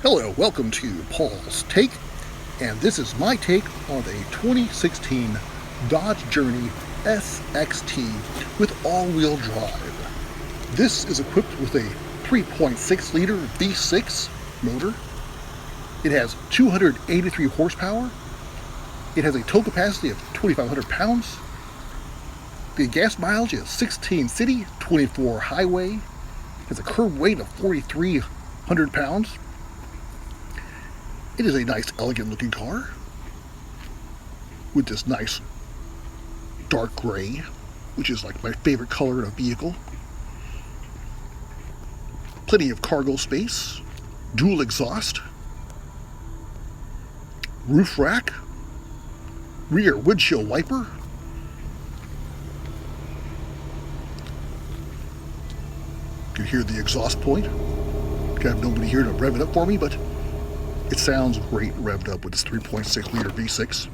Hello, welcome to Paul's Take, and this is my take on a 2016 Dodge Journey SXT with all-wheel drive. This is equipped with a 3.6-liter V6 motor. It has 283 horsepower. It has a tow capacity of 2,500 pounds. The gas mileage is 16 city, 24 highway. It has a curb weight of 4,300 pounds. It is a nice, elegant looking car with this nice dark gray, which is like my favorite color in a vehicle. Plenty of cargo space, dual exhaust, roof rack, rear windshield wiper, you can hear the exhaust point. I have nobody here to rev it up for me, but it sounds great revved up with this 3.6 liter V6. This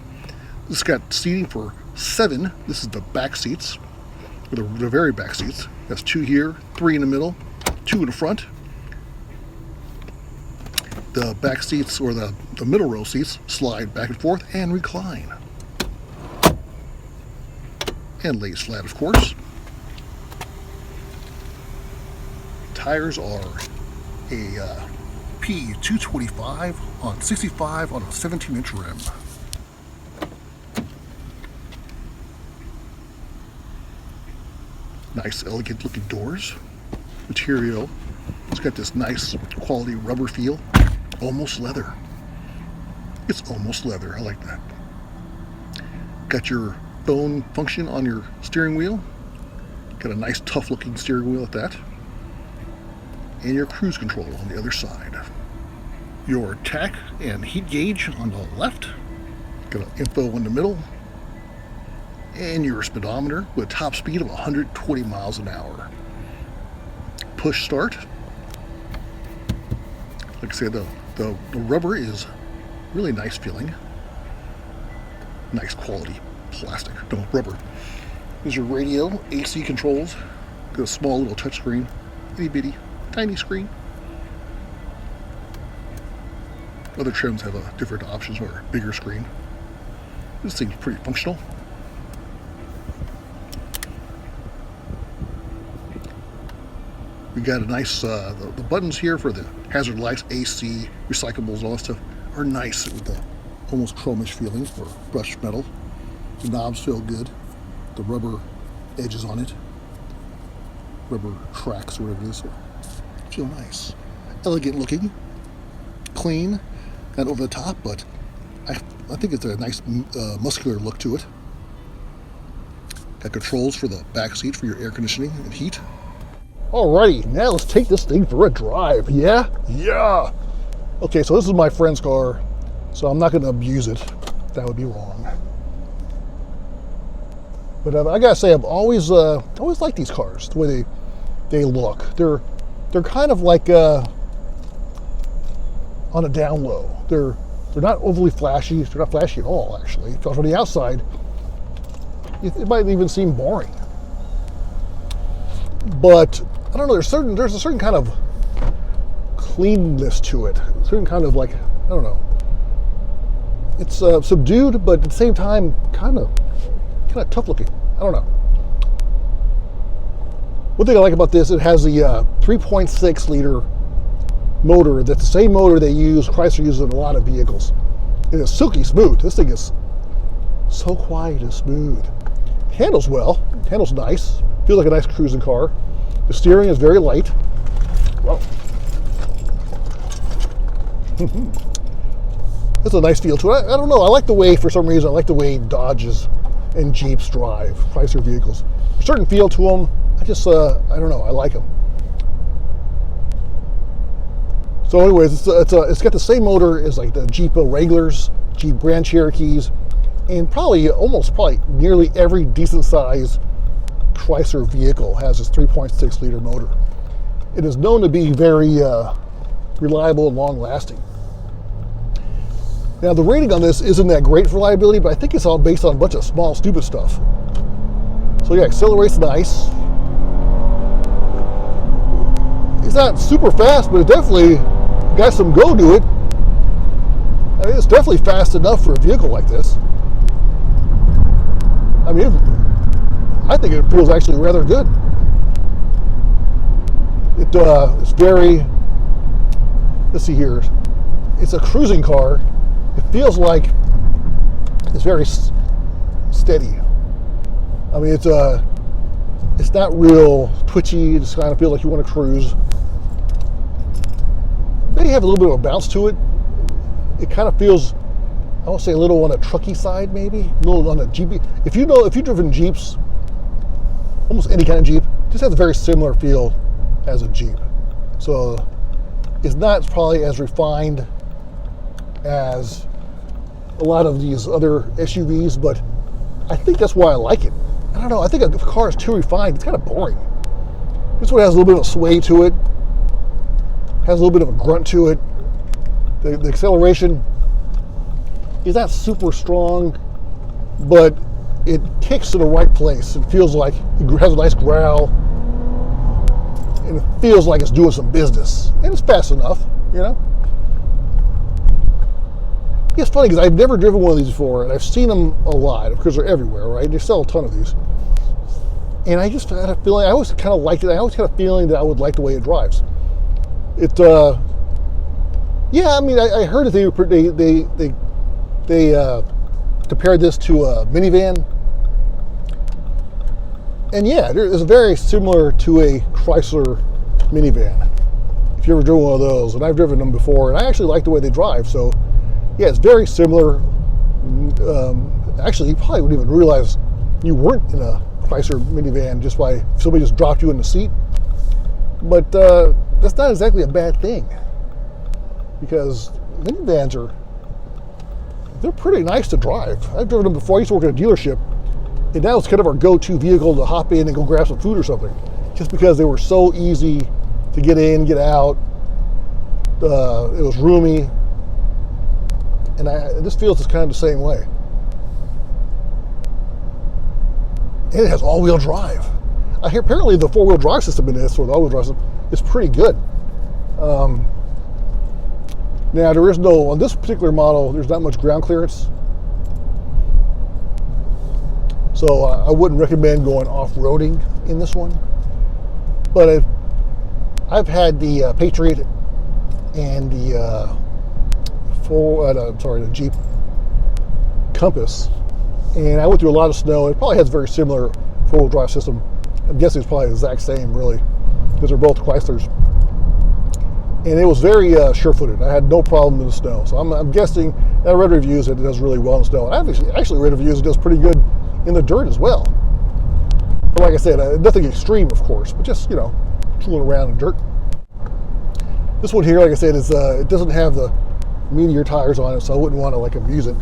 has got seating for 7. This is the back seats, or the very back seats. That's 2 here, 3 in the middle, 2 in the front. The back seats, or the middle row seats, slide back and forth and recline. And lays flat, of course. Tires are a P225 on 65 on a 17-inch rim. Nice, elegant looking doors. Material, it's got this nice quality rubber feel. Almost leather. It's almost leather, I like that. Got your phone function on your steering wheel. Got a nice tough looking steering wheel at that. And your cruise control on the other side. Your tach and heat gauge on the left. Got an info in the middle. And your speedometer with a top speed of 120 miles an hour. Push start. Like I said, the rubber is really nice feeling. Nice quality plastic, no rubber. There's your radio, AC controls. Got a small little touchscreen, itty bitty. Tiny screen. Other trims have different options or bigger screen. This thing's pretty functional. We got a nice, the buttons here for the hazard lights, AC, recyclables, all that stuff are nice with the almost chromish feeling or brushed metal. The knobs feel good. The rubber edges on it, rubber tracks or whatever it is, feel nice. Elegant looking, clean, and over the top, but I think it's a nice muscular look to it. Got controls for the back seat for your air conditioning and heat. Alrighty, now let's take this thing for a drive. Yeah? Yeah! Okay, so this is my friend's car, so I'm not going to abuse it. That would be wrong. But I gotta say, I've always liked these cars, the way they look. They're kind of like on a down low. They're not overly flashy. They're not flashy at all, actually. Because from the outside, it might even seem boring. But I don't know. There's a certain kind of cleanness to it. A certain kind of like, I don't know. It's subdued, but at the same time, kind of tough looking. I don't know. One thing I like about this, it has the 3.6 liter motor. That's the same motor Chrysler uses in a lot of vehicles. It is silky smooth. This thing is so quiet and smooth. Handles well. Handles nice. Feels like a nice cruising car. The steering is very light. Whoa. That's a nice feel to it. I don't know. I like the way, for some reason, I like the way Dodges and Jeeps drive, Chrysler vehicles. A certain feel to them. I just, I don't know, I like them. So anyways, it's got the same motor as like the Jeep Wranglers, Jeep Grand Cherokees, and probably nearly every decent size Chrysler vehicle has this 3.6 liter motor. It is known to be very reliable and long lasting. Now the rating on this isn't that great for reliability, but I think it's all based on a bunch of small stupid stuff. So yeah, accelerates nice. It's not super fast, but it definitely got some go to it. I mean, it's definitely fast enough for a vehicle like this. I mean, I think it feels actually rather good. It's very, let's see here, it's a cruising car. It feels like it's very steady. I mean, it's not real twitchy. It just kind of feels like you want to cruise. They have a little bit of a bounce to it. It kind of feels, I would say, a little on a trucky side, maybe a little on a Jeep. If you've driven Jeeps, almost any kind of Jeep, just has a very similar feel as a Jeep. So it's not probably as refined as a lot of these other SUVs, but I think that's why I like it. I don't know, I think if a car is too refined, it's kind of boring. This one has a little bit of sway to it, has a little bit of a grunt to it. The acceleration is not super strong, but it kicks to the right place. It feels like it has a nice growl, and it feels like it's doing some business. And it's fast enough, you know? It's funny because I've never driven one of these before, and I've seen them a lot because they're everywhere, right? They sell a ton of these. And I just had a feeling, I always kind of liked it. I always had a feeling that I would like the way it drives. Yeah, I mean, I heard that they compared this to a minivan. And yeah, it's very similar to a Chrysler minivan. If you ever driven one of those, and I've driven them before, and I actually like the way they drive. So yeah, it's very similar. Actually, you probably wouldn't even realize you weren't in a Chrysler minivan just by somebody just dropped you in the seat. But that's not exactly a bad thing, because minivans they're pretty nice to drive. I've driven them before. I used to work at a dealership, and that was kind of our go-to vehicle to hop in and go grab some food or something, just because they were so easy to get in, get out. It was roomy, and this feels kind of the same way. And it has all-wheel drive. I hear apparently the four-wheel drive system in this, or the all-wheel drive system, is pretty good. Now, there is no, on this particular model, there's not much ground clearance. So I wouldn't recommend going off-roading in this one. But I've had the Patriot and the the Jeep Compass, and I went through a lot of snow. It probably has a very similar four-wheel drive system. I'm guessing it's probably the exact same, really, because they're both Chryslers. And it was very sure-footed. I had no problem in the snow. So I'm guessing, I read reviews that it does really well in the snow. And I've actually read reviews it does pretty good in the dirt as well. But like I said, nothing extreme, of course, but just, tooling around in dirt. This one here, like I said, is it doesn't have the Meteor tires on it, so I wouldn't want to abuse it.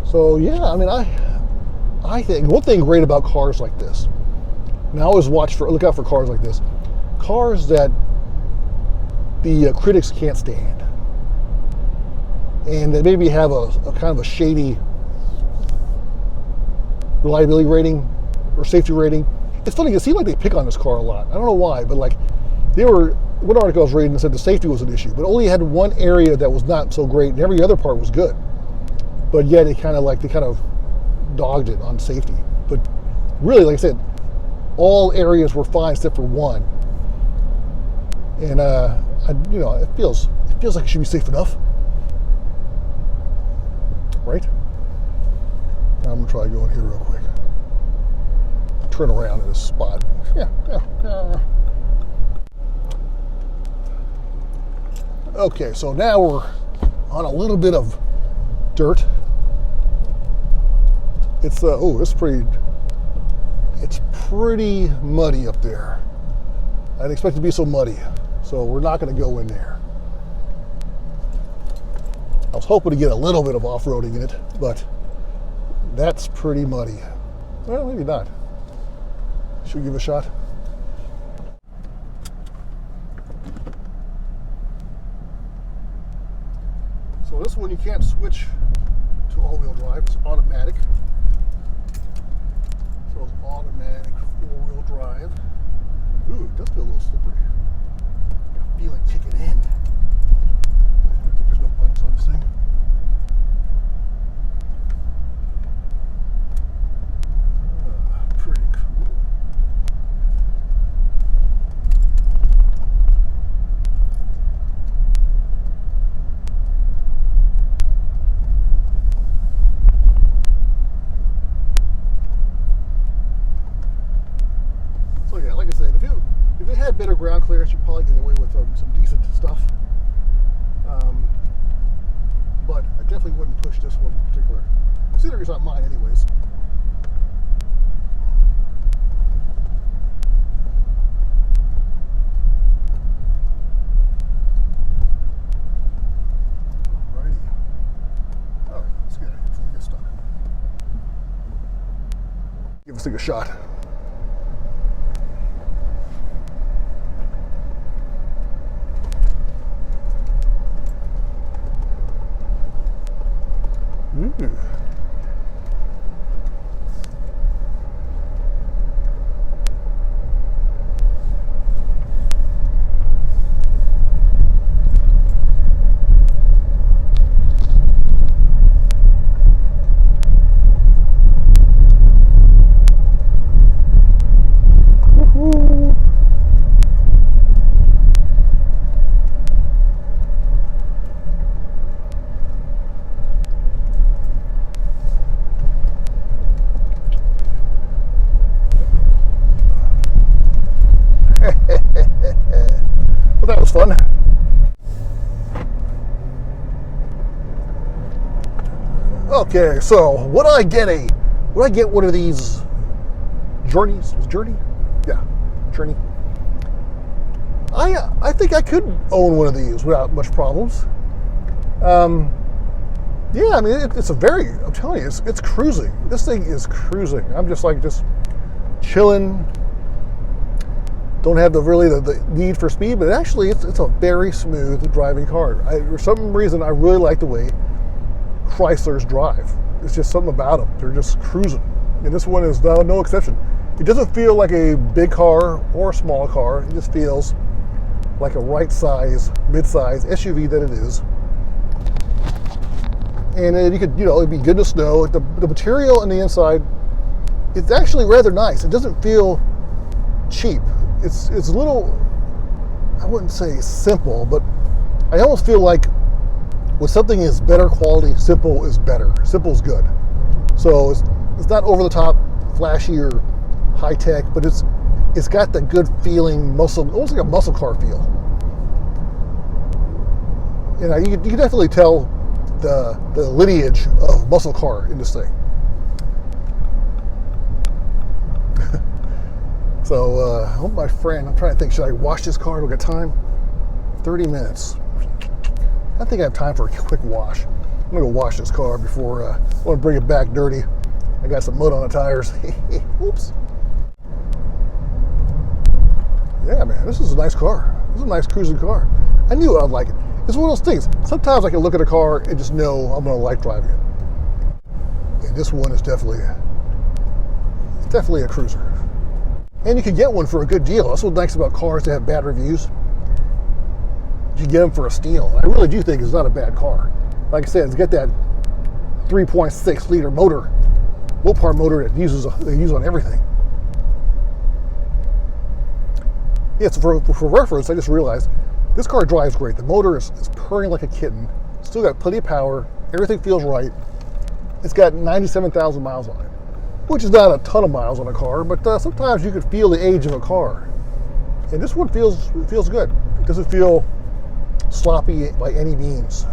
So yeah, I mean, I think one thing great about cars like this, and I always look out for cars like this, cars that the critics can't stand, and that maybe have a kind of a shady reliability rating or safety rating. It's funny, it seems like they pick on this car a lot. I don't know why, but one article I was reading said the safety was an issue, but only had one area that was not so great, and every other part was good. But yet they kind of dogged it on safety. But really, like I said, all areas were fine except for one. And it feels like it should be safe enough, right? I'm gonna try going here real quick. Turn around in this spot. Yeah. Okay, so now we're on a little bit of dirt. It's pretty muddy up there. I didn't expect it to be so muddy, so we're not going to go in there. I was hoping to get a little bit of off-roading in it, but that's pretty muddy. Well, maybe not. Should we give it a shot? So this one you can't switch to all-wheel drive. It's automatic. So it's automatic four-wheel drive. Ooh, it does feel a little slippery. Let's take a shot. Well, that was fun. Okay, so would I get one of these Journeys? Journey? Yeah, Journey. I think I could own one of these without much problems. Yeah, I mean, it's a very, I'm telling you, it's cruising. This thing is cruising. I'm just chilling. Don't have the need for speed, but actually it's a very smooth driving car. For some reason, I really like the way Chryslers drive. It's just something about them. They're just cruising. And this one is no exception. It doesn't feel like a big car or a small car. It just feels like a right size, mid-size SUV that it is. And you could, it'd be good to snow. The material on the inside, it's actually rather nice. It doesn't feel cheap. It's a little, I wouldn't say simple, but I almost feel like when something is better quality, simple is better. Simple is good. So it's not over the top, flashy or high tech, but it's got the good feeling muscle, almost like a muscle car feel. You can definitely tell the lineage of muscle car in this thing. So, I hope my friend, I'm trying to think, should I wash this car? Do I got time? 30 minutes. I think I have time for a quick wash. I'm gonna go wash this car before I want to bring it back dirty. I got some mud on the tires. Oops. Yeah, man, this is a nice car. This is a nice cruising car. I knew I'd like it. It's one of those things. Sometimes I can look at a car and just know I'm gonna like driving it. And this one is definitely a cruiser. And you can get one for a good deal. That's what's nice about cars that have bad reviews. You get them for a steal. I really do think it's not a bad car. Like I said, it's got that 3.6 liter motor, Mopar motor that they use on everything. Yeah, so for reference, I just realized this car drives great. The motor is purring like a kitten. Still got plenty of power. Everything feels right. It's got 97,000 miles on it, which is not a ton of miles on a car, but sometimes you could feel the age of a car. And this one feels good. It doesn't feel sloppy by any means.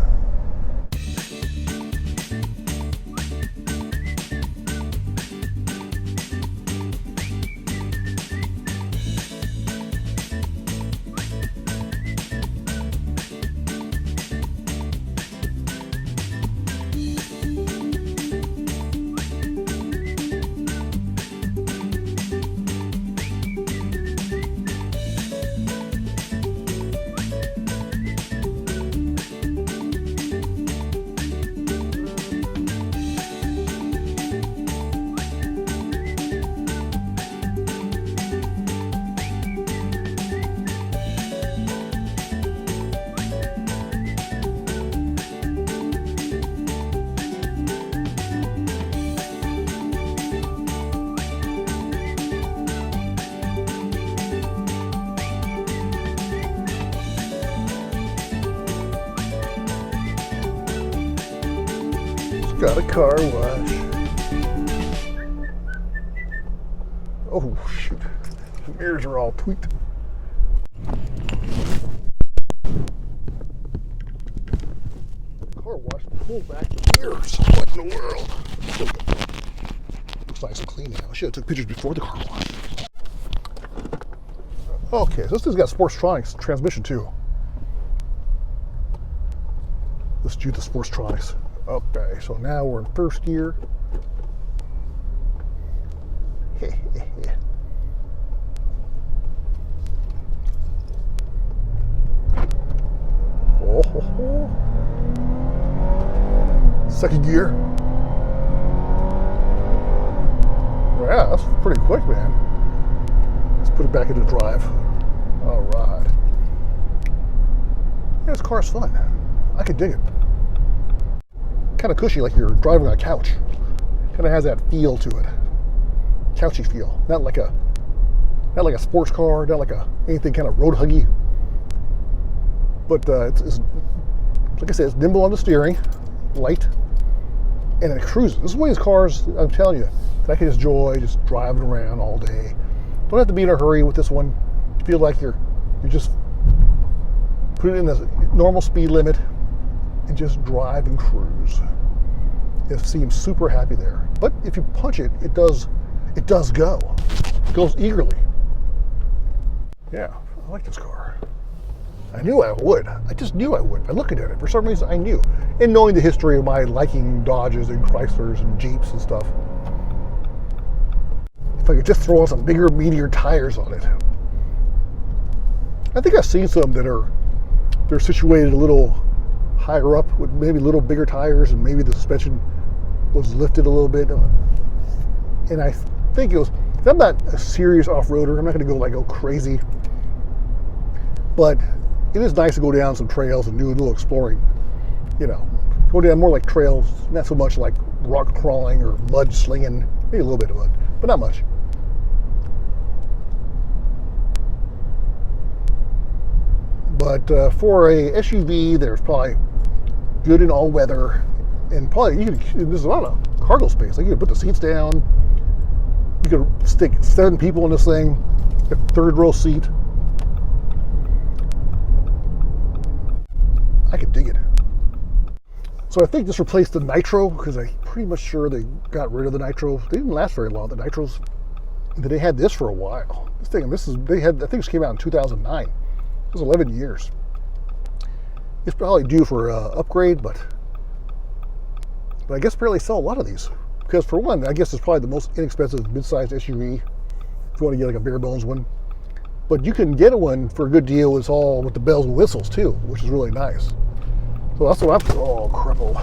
Got a car wash. Oh shoot, the mirrors are all tweaked. Car wash, pull back the mirrors. What in the world? Looks nice and clean now. I should have took pictures before the car wash. Okay, so this thing's got Sportstronics transmission too. Let's do the Sportstronics. Okay, so now we're in first gear. Oh, ho, ho. Second gear. Yeah, that's pretty quick, man. Let's put it back into drive. All right. Yeah, this car's fun. I could dig it. Kind of cushy, like you're driving on a couch. Kind of has that feel to it. Couchy feel. Not like a sports car. Not like anything kind of road huggy. But it's like I said, it's nimble on the steering, light, and it cruises. This is one of these cars, I'm telling you, that I can enjoy just driving around all day. Don't have to be in a hurry with this one. Feel like you're just put it in the normal speed limit and just drive and cruise. It seems super happy there. But if you punch it, it does go. It goes eagerly. Yeah, I like this car. I knew I would. I just knew I would. By looking at it, for some reason I knew. And knowing the history of my liking Dodges and Chryslers and Jeeps and stuff. If I could just throw on some bigger, meatier tires on it. I think I've seen some they're situated a little higher up with maybe a little bigger tires, and maybe the suspension was lifted a little bit. And I think it was, I'm not a serious off-roader. I'm not going to go crazy. But it is nice to go down some trails and do a little exploring. You know, go down more like trails, not so much like rock crawling or mud slinging. Maybe a little bit of mud, but not much. But for a SUV, there's probably good in all weather, and probably there's a lot of cargo space. Like you can put the seats down. You could stick 7 people in this thing, a third row seat. I could dig it. So I think this replaced the Nitro, because I'm pretty much sure they got rid of the Nitro. They didn't last very long, the Nitros. They had this for a while. I think this came out in 2009. It was 11 years. It's probably due for an upgrade, but I guess apparently sell a lot of these. Because for one, I guess it's probably the most inexpensive mid-sized SUV if you want to get like a bare bones one. But you can get one for a good deal. It's all with the bells and whistles too, which is really nice. So that's what I'm, oh, crippled.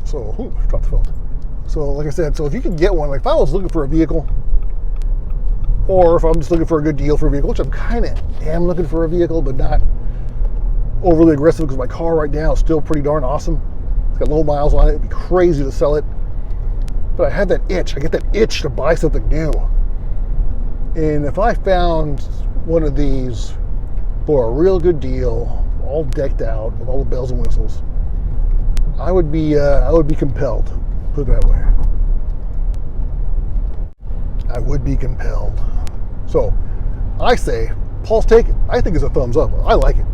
So, dropped the phone. So like I said, so if you can get one, like if I was looking for a vehicle, or if I'm just looking for a good deal for a vehicle, which I'm kind of am looking for a vehicle, but not overly aggressive because my car right now is still pretty darn awesome. It's got low miles on it. It'd be crazy to sell it. But I have that itch. I get that itch to buy something new. And if I found one of these for a real good deal, all decked out with all the bells and whistles, I would be compelled. Put it that way. I would be compelled. So I say, Paul's take, I think is a thumbs up. I like it.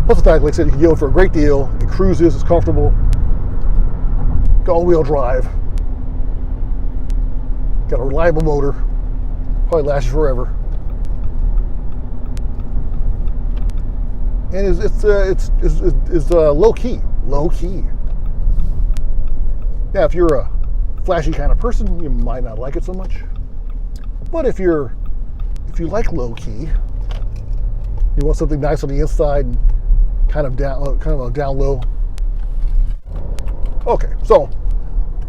Plus the fact, like I said, you can get it for a great deal. It cruises, it's comfortable. Got all-wheel drive. Got a reliable motor. Probably lasts you forever. And it's low key. Low key. Now, if you're a flashy kind of person, you might not like it so much. But if you like low key, you want something nice on the inside, and kind of down low. Okay, so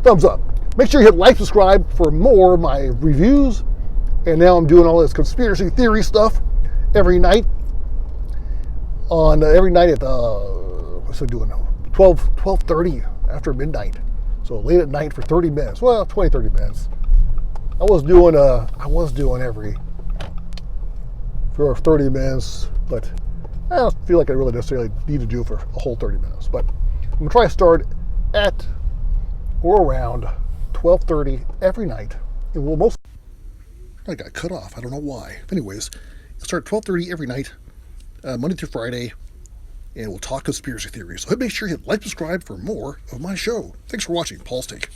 thumbs up. Make sure you hit like, subscribe for more of my reviews. And now I'm doing all this conspiracy theory stuff every night. Every night at what's I doing now? 12:30 after midnight. So late at night for 30 minutes. Well, 20, 30 minutes. I was doing every for 30 minutes, but I don't feel like I really necessarily need to do it for a whole 30 minutes. But I'm gonna try to start at or around 12:30 every night. And we'll most. I got cut off. I don't know why. Anyways, I'll start at 12:30 every night, Monday through Friday, and we'll talk conspiracy theories. So make sure you hit like, subscribe for more of my show. Thanks for watching. Paul's Take.